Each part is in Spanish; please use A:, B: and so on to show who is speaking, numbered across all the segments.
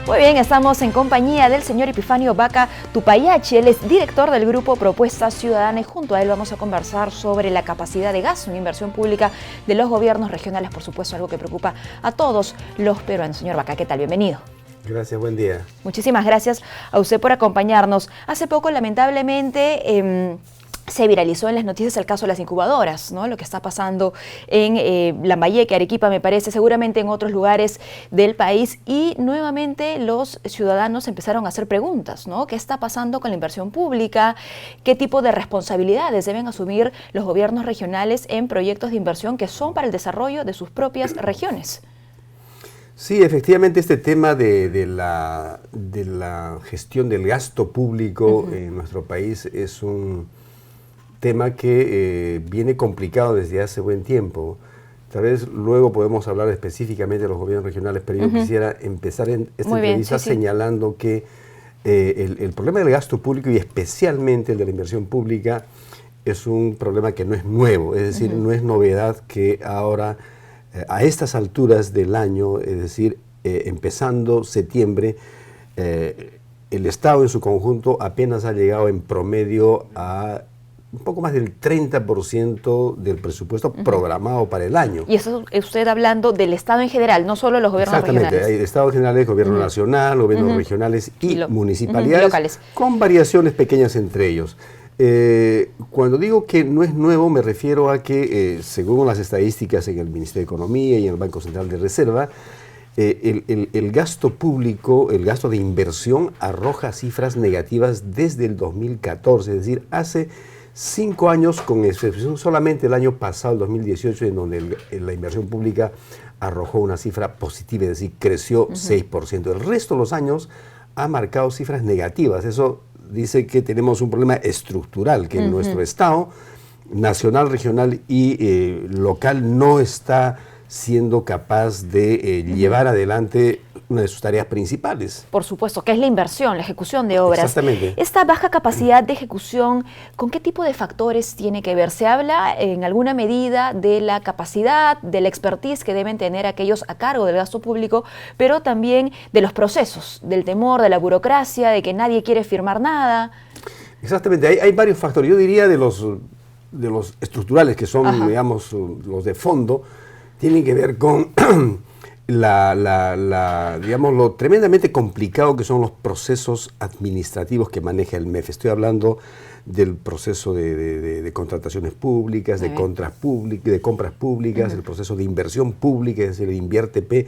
A: Muy bien, estamos en compañía del señor Epifanio Vaca Tupayachi. Él es director del grupo Propuesta Ciudadana y junto a él vamos a conversar sobre la capacidad de gasto en inversión pública de los gobiernos regionales, por supuesto, algo que preocupa a todos los peruanos. Señor Vaca, ¿qué tal? Bienvenido.
B: Gracias, buen día.
A: Muchísimas gracias a usted por acompañarnos. Hace poco, lamentablemente, se viralizó en las noticias el caso de las incubadoras, ¿no? Lo que está pasando en Lambayeque, Arequipa, me parece, seguramente en otros lugares del país. Y nuevamente los ciudadanos empezaron a hacer preguntas, ¿no? ¿Qué está pasando con la inversión pública? ¿Qué tipo de responsabilidades deben asumir los gobiernos regionales en proyectos de inversión que son para el desarrollo de sus propias regiones?
B: Sí, efectivamente este tema de la gestión del gasto público en nuestro país es un tema que viene complicado desde hace buen tiempo. Tal vez luego podemos hablar específicamente de los gobiernos regionales, pero yo quisiera empezar en esta entrevista señalando que el problema del gasto público y especialmente el de la inversión pública es un problema que no es nuevo, es decir, no es novedad que ahora a estas alturas del año, es decir, empezando septiembre, el Estado en su conjunto apenas ha llegado en promedio a un poco más del 30% del presupuesto programado para el año.
A: Y eso usted hablando del Estado en general, no solo los gobiernos regionales.
B: Exactamente, hay Estados generales, gobierno nacional, gobiernos regionales y municipalidades,
A: locales,
B: con variaciones pequeñas entre ellos. Cuando digo que no es nuevo, me refiero a que, según las estadísticas en el Ministerio de Economía y en el Banco Central de Reserva, el gasto público, el gasto de inversión, arroja cifras negativas desde el 2014, es decir, hace 5 años, con excepción solamente el año pasado, el 2018, en donde la inversión pública arrojó una cifra positiva, es decir, creció 6%. El resto de los años ha marcado cifras negativas. Eso dice que tenemos un problema estructural, que nuestro Estado, nacional, regional y local, no está siendo capaz de llevar adelante una de sus tareas principales.
A: Por supuesto, que es la inversión, la ejecución de obras.
B: Exactamente.
A: Esta baja capacidad de ejecución, ¿con qué tipo de factores tiene que ver? ¿Se habla en alguna medida de la capacidad, de la expertise que deben tener aquellos a cargo del gasto público, pero también de los procesos, del temor, de la burocracia, de que nadie quiere firmar nada?
B: Exactamente, hay varios factores. Yo diría de los estructurales, que son, digamos, los de fondo, tienen que ver con digamos, lo tremendamente complicado que son los procesos administrativos que maneja el MEF. Estoy hablando del proceso de contrataciones públicas, de compras públicas, el proceso de inversión pública, es decir, el Invierte-P.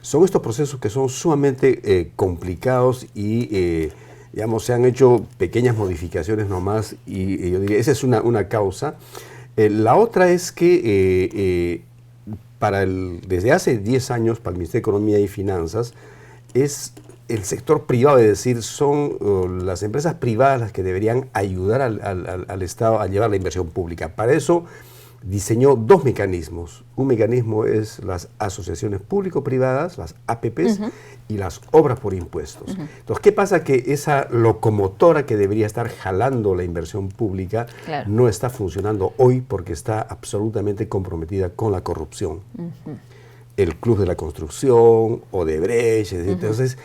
B: Son estos procesos que son sumamente complicados y digamos, se han hecho pequeñas modificaciones nomás y yo diría, esa es una causa. La otra es que desde hace 10 años, para el Ministerio de Economía y Finanzas, es el sector privado, es decir, son las empresas privadas las que deberían ayudar al Estado a llevar la inversión pública. Para eso diseñó 2 mecanismos. Un mecanismo es las asociaciones público-privadas, las APPs, y las obras por impuestos. Entonces, ¿qué pasa? Que esa locomotora que debería estar jalando la inversión pública no está funcionando hoy porque está absolutamente comprometida con la corrupción. El Club de la Construcción, Odebrecht, entonces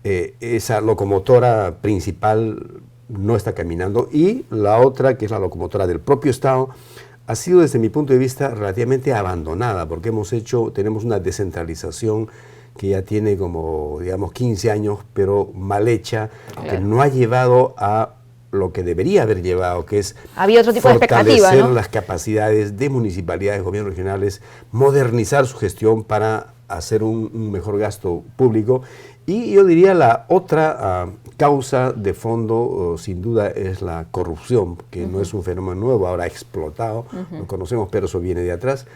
B: esa locomotora principal no está caminando. Y la otra, que es la locomotora del propio Estado, ha sido desde mi punto de vista relativamente abandonada porque tenemos una descentralización que ya tiene como, digamos, 15 años, pero mal hecha, que no ha llevado a lo que debería haber llevado, que es
A: había otro tipo de expectativa,
B: fortalecer las capacidades de municipalidades, gobiernos regionales, modernizar su gestión para hacer un mejor gasto público. Y yo diría la otra causa de fondo, sin duda, es la corrupción, que no es un fenómeno nuevo, ahora ha explotado, lo conocemos, pero eso viene de atrás.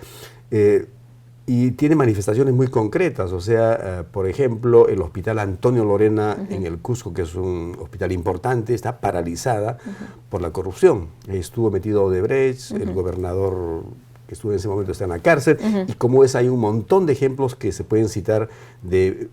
B: Y tiene manifestaciones muy concretas, o sea, por ejemplo, el Hospital Antonio Lorena en el Cusco, que es un hospital importante, está paralizada por la corrupción. Estuvo metido Odebrecht, el gobernador que estuvo en ese momento está en la cárcel, y como es, hay un montón de ejemplos que se pueden citar de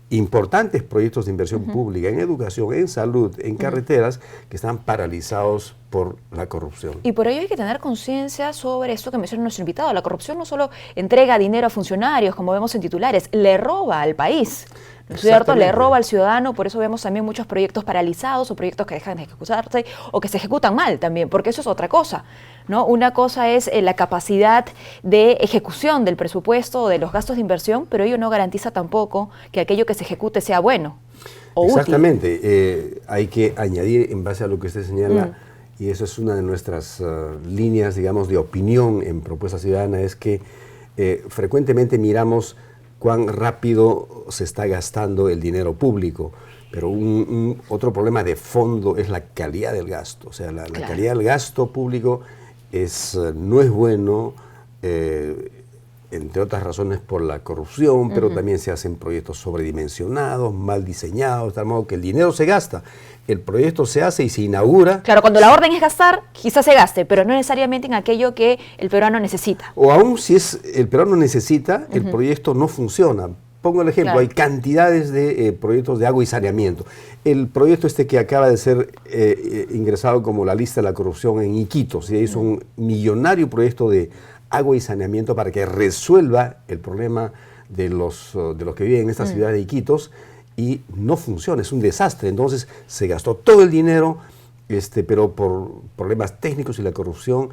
B: importantes proyectos de inversión pública en educación, en salud, en carreteras, que están paralizados por la corrupción.
A: Y por ello hay que tener conciencia sobre esto que menciona nuestro invitado. La corrupción no solo entrega dinero a funcionarios, como vemos en titulares, le roba al país, ¿no es cierto? Le roba al ciudadano, por eso vemos también muchos proyectos paralizados o proyectos que dejan de ejecutarse o que se ejecutan mal también, porque eso es otra cosa, ¿no? Una cosa es la capacidad de ejecución del presupuesto o de los gastos de inversión, pero ello no garantiza tampoco que aquello que se ejecute sea bueno o
B: Exactamente.
A: útil.
B: Hay que añadir, en base a lo que usted señala, y eso es una de nuestras líneas, digamos, de opinión en Propuesta Ciudadana, es que frecuentemente miramos cuán rápido se está gastando el dinero público, pero otro problema de fondo es la calidad del gasto. O sea, la calidad del gasto público no es bueno, entre otras razones por la corrupción, pero también se hacen proyectos sobredimensionados, mal diseñados, de tal modo que el dinero se gasta, el proyecto se hace y se inaugura.
A: Claro, cuando la orden es gastar, quizás se gaste, pero no necesariamente en aquello que el peruano necesita.
B: O aún si el peruano necesita, el proyecto no funciona. Pongo el ejemplo, hay cantidades de proyectos de agua y saneamiento. El proyecto que acaba de ser ingresado como la lista de la corrupción en Iquitos, se hizo un millonario proyecto de agua y saneamiento para que resuelva el problema de los que viven en esta ciudad de Iquitos, y no funciona, es un desastre. Entonces se gastó todo el dinero, pero por problemas técnicos y la corrupción,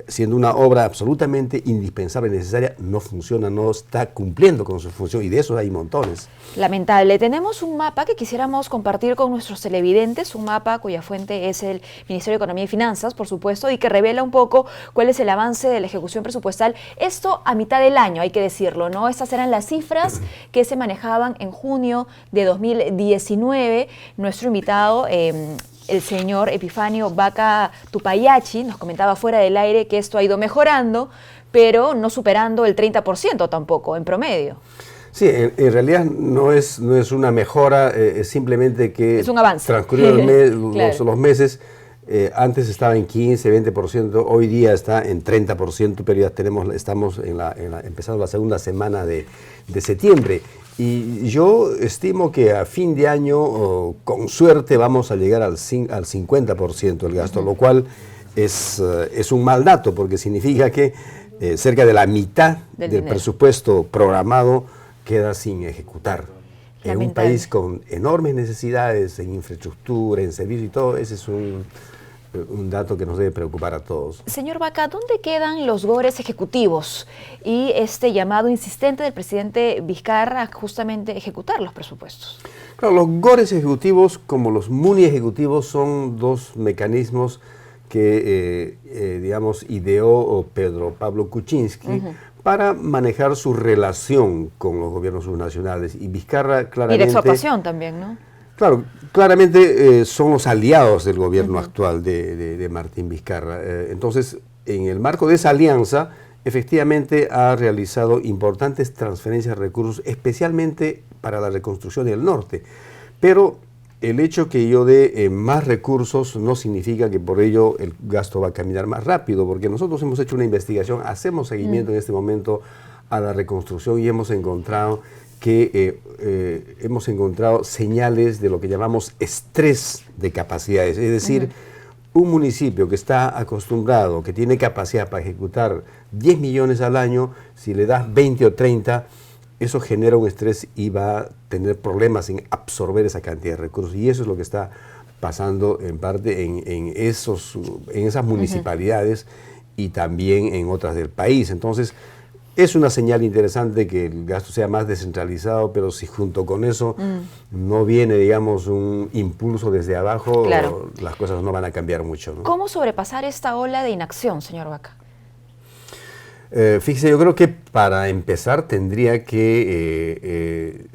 B: siendo una obra absolutamente indispensable, necesaria, no funciona, no está cumpliendo con su función, y de eso hay montones.
A: Lamentable. Tenemos un mapa que quisiéramos compartir con nuestros televidentes, un mapa cuya fuente es el Ministerio de Economía y Finanzas, por supuesto, y que revela un poco cuál es el avance de la ejecución presupuestal. Esto a mitad del año, hay que decirlo, ¿no? Estas eran las cifras que se manejaban en junio de 2019. Nuestro invitado, el señor Epifanio Vaca Tupayachi, nos comentaba fuera del aire que esto ha ido mejorando, pero no superando el 30% tampoco, en promedio.
B: Sí, en realidad no es una mejora, es simplemente que
A: es un avance.
B: Transcurrieron los meses, antes estaba en 15, 20%, hoy día está en 30%, pero ya estamos empezando la segunda semana de septiembre. Y yo estimo que a fin de año, con suerte, vamos a llegar al 50% del gasto, lo cual es un mal dato, porque significa que cerca de la mitad del presupuesto programado queda sin ejecutar. En un país con enormes necesidades en infraestructura, en servicios y todo, ese es un dato que nos debe preocupar a todos.
A: Señor Vaca, ¿dónde quedan los gores ejecutivos y este llamado insistente del presidente Vizcarra a justamente ejecutar los presupuestos?
B: Claro, los gores ejecutivos, como los MUNI ejecutivos, son dos mecanismos que, digamos, ideó Pedro Pablo Kuczynski para manejar su relación con los gobiernos subnacionales. Y Vizcarra claramente...
A: Y de exhortación también, ¿no?
B: Claro, claramente son los aliados del gobierno actual de Martín Vizcarra. Entonces, en el marco de esa alianza, efectivamente ha realizado importantes transferencias de recursos, especialmente para la reconstrucción del norte. Pero el hecho que yo dé más recursos no significa que por ello el gasto va a caminar más rápido, porque nosotros hemos hecho una investigación, hacemos seguimiento en este momento a la reconstrucción y hemos encontrado señales de lo que llamamos estrés de capacidades. Es decir, un municipio que está acostumbrado, que tiene capacidad para ejecutar 10 millones al año, si le das 20 o 30, eso genera un estrés y va a tener problemas en absorber esa cantidad de recursos. Y eso es lo que está pasando en parte en esas municipalidades y también en otras del país. Entonces, es una señal interesante que el gasto sea más descentralizado, pero si junto con eso no viene, digamos, un impulso desde abajo, las cosas no van a cambiar mucho, ¿no?
A: ¿Cómo sobrepasar esta ola de inacción, señor Vaca?
B: Fíjese, yo creo que para empezar tendríamos que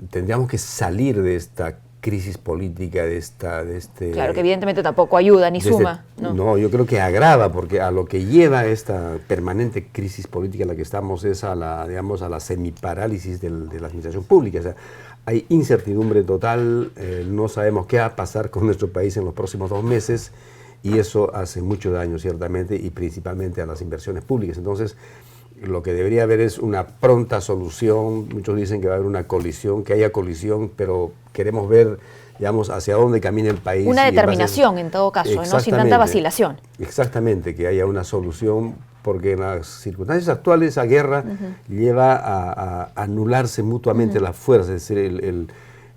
B: salir de esta crisis política, de este...
A: Claro, que evidentemente tampoco ayuda ni suma, ¿no?
B: No, yo creo que agrava, porque a lo que lleva esta permanente crisis política en la que estamos es a la semiparálisis de la administración pública. O sea, hay incertidumbre total, no sabemos qué va a pasar con nuestro país en los próximos 2 meses, y eso hace mucho daño, ciertamente, y principalmente a las inversiones públicas. Entonces, lo que debería haber es una pronta solución. Muchos dicen que va a haber una colisión, que haya colisión, pero queremos ver, digamos, hacia dónde camina el país.
A: Una determinación en todo caso, ¿no? Sin tanta vacilación.
B: Exactamente, que haya una solución, porque en las circunstancias actuales esa guerra lleva a anularse mutuamente las fuerzas, es decir,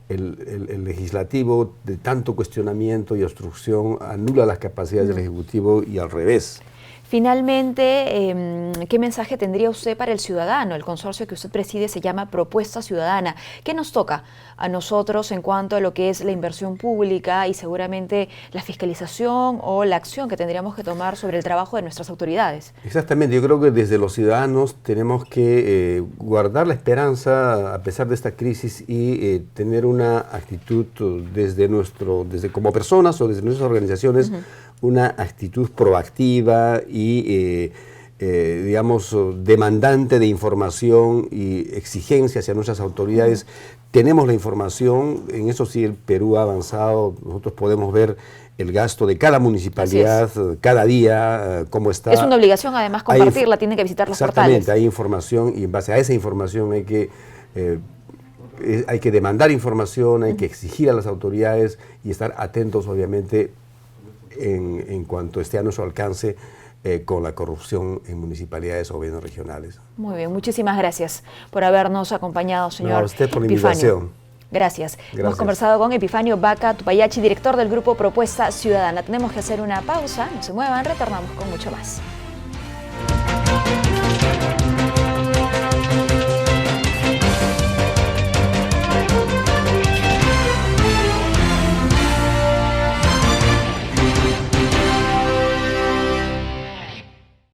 B: el legislativo de tanto cuestionamiento y obstrucción anula las capacidades del ejecutivo y al revés.
A: Finalmente, ¿qué mensaje tendría usted para el ciudadano? El consorcio que usted preside se llama Propuesta Ciudadana. ¿Qué nos toca a nosotros en cuanto a lo que es la inversión pública y seguramente la fiscalización o la acción que tendríamos que tomar sobre el trabajo de nuestras autoridades?
B: Exactamente, yo creo que desde los ciudadanos tenemos que guardar la esperanza a pesar de esta crisis y tener una actitud desde como personas o desde nuestras organizaciones, una actitud proactiva y, digamos, demandante de información y exigencia hacia nuestras autoridades. Tenemos la información, en eso sí el Perú ha avanzado, nosotros podemos ver el gasto de cada municipalidad, cada día, cómo está.
A: Es una obligación además compartirla, tienen que visitar los portales.
B: Exactamente, hay información y en base a esa información hay que demandar información, hay que exigir a las autoridades y estar atentos, obviamente, en cuanto esté a nuestro alcance con la corrupción en municipalidades o gobiernos regionales.
A: Muy bien, muchísimas gracias por habernos acompañado, señor
B: a usted por la
A: Epifanio.
B: invitación.
A: Gracias. Hemos conversado con Epifanio Baca Tupayachi, director del grupo Propuesta Ciudadana. Tenemos que hacer una pausa, no se muevan, retornamos con mucho más.